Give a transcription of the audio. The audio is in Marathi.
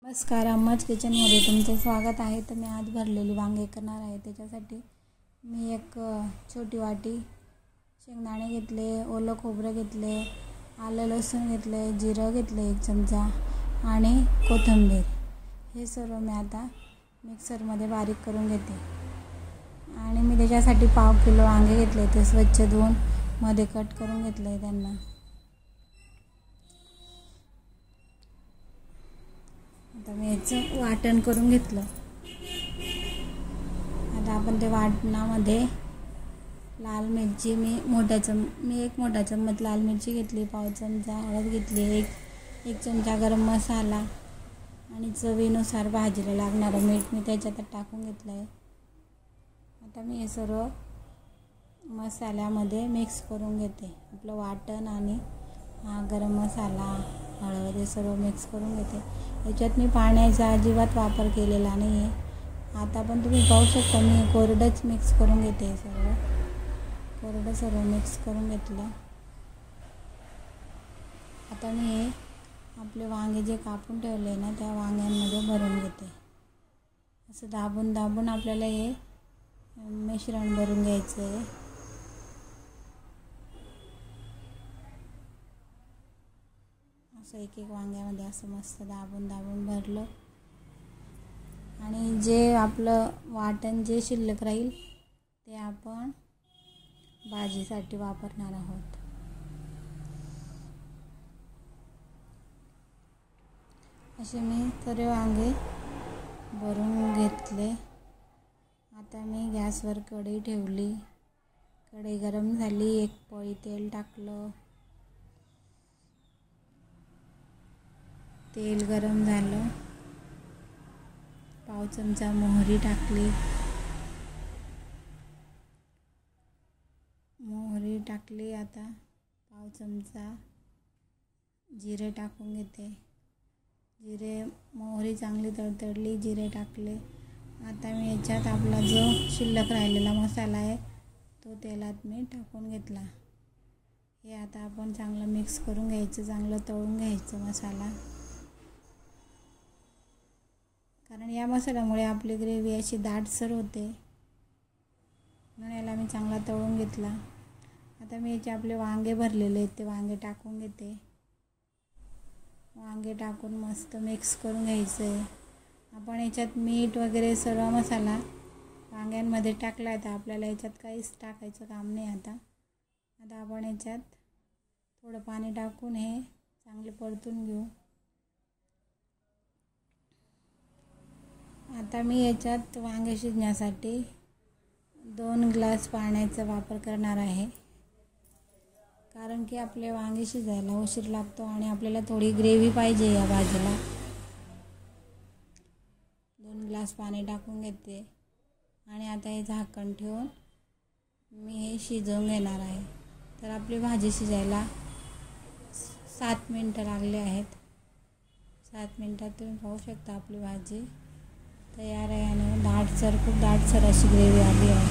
नमस्कार, अम्माज किचनमध्ये तुमचं स्वागत आहे. तर मी आज भरलेली वांगे करणार आहे. त्याच्यासाठी मी एक छोटी वाटी शेंगदाणे घेतले, ओलं खोबरं घेतले, आलं लसूण घेतले, जिरं घेतले 1 चमचा आणि कोथिंबीर. हे सर्व मी आता मिक्सरमध्ये बारीक करून घेते. आणि मी त्याच्यासाठी 1/2 किलो वांगे घेतले. ते स्वच्छ धुवून मध्ये कट करून घेतले त्यांना. आता मी याचं वाटण करून घेतलं. आता आपण ते वाटणामध्ये लाल मिरची मी एक मोठा चम्मच लाल मिरची घेतली, 1/2 चमचा हळद घेतली, एक चमचा गरम मसाला आणि चवीनुसार भाजीला लागणारं मीठ मी त्याच्यात टाकून घेतलं आहे. आता मी हे सर्व मसाल्यामध्ये मिक्स करून घेते. आपलं वाटण आणि गरम मसाला, हळद हे सर्व मिक्स करून घेते. याच्यात मी पाण्याचा अजिबात वापर केलेला नाही आहे. आता पण तुम्ही पाहू शकता मी कोरडंच मिक्स करून घेते. कोरडं सर्व मिक्स करून घेतलं. आता मी हे आपले वांगे जे कापून ठेवले ना त्या वांग्यांमध्ये भरून घेते. असं दाबून आपल्याला हे मिश्रण भरून घ्यायचं आहे. असं एक वांग्यामध्ये असं मस्त दाबून भरलं. आणि जे आपलं वाटण जे शिल्लक राहील ते आपण भाजीसाठी वापरणार आहोत. असे मी सर्व वांगे भरून घेतले. आता मी गॅसवर कढई ठेवली. कढई गरम झाली. 1 पळी तेल टाकलं. तेल गरम झालं. 1/2 चमचा मोहरी टाकली. आता 1/2 चमचा जिरे टाकून घेते. मोहरी चांगली तडतडली, जिरे टाकले. आता मी याच्यात आपला जो शिल्लक राहिलेला मसाला आहे तो तेलात मी टाकून घेतला. हे आता आपण चांगलं मिक्स करून घ्यायचं, चांगलं तळून घ्यायचं मसाला. कारण या मसाल्यामुळे आपली ग्रेव्ही अशी दाटसर होते, म्हणून याला मी चांगला तळून घेतला. आता मी याचे आपले वांगे भरलेले आहेत ते वांगे टाकून घेते. वांगे टाकून मस्त मिक्स करून घ्यायचं आहे. आपण याच्यात मीठ वगैरे सर्व मसाला वांग्यांमध्ये टाकला आहे, तर आपल्याला याच्यात काहीच टाकायचं काम नाही. आता आपण याच्यात थोडं पाणी टाकून हे चांगले परतून घेऊ. आता मी याच्यात वांगे शिजण्यासाठी 2 ग्लास पाण्याचा वापर करणार आहे. कारण की आपले वांगे शिजायला उशीर लागतो आणि आपल्याला थोडी ग्रेव्ही पाहिजे या भाजीला. 2 ग्लास पाणी टाकून घेते. आणि आता हे झाकण ठेवून मी हे शिजवून घेणार आहे. तर आपली भाजी शिजायला 7 मिनटं लागले आहेत. 7 मिनटात तुम्ही पाहू शकता आपली भाजी तयार आहे. आणि खूप दाटसर अशी ग्रेव्ही आली आहे.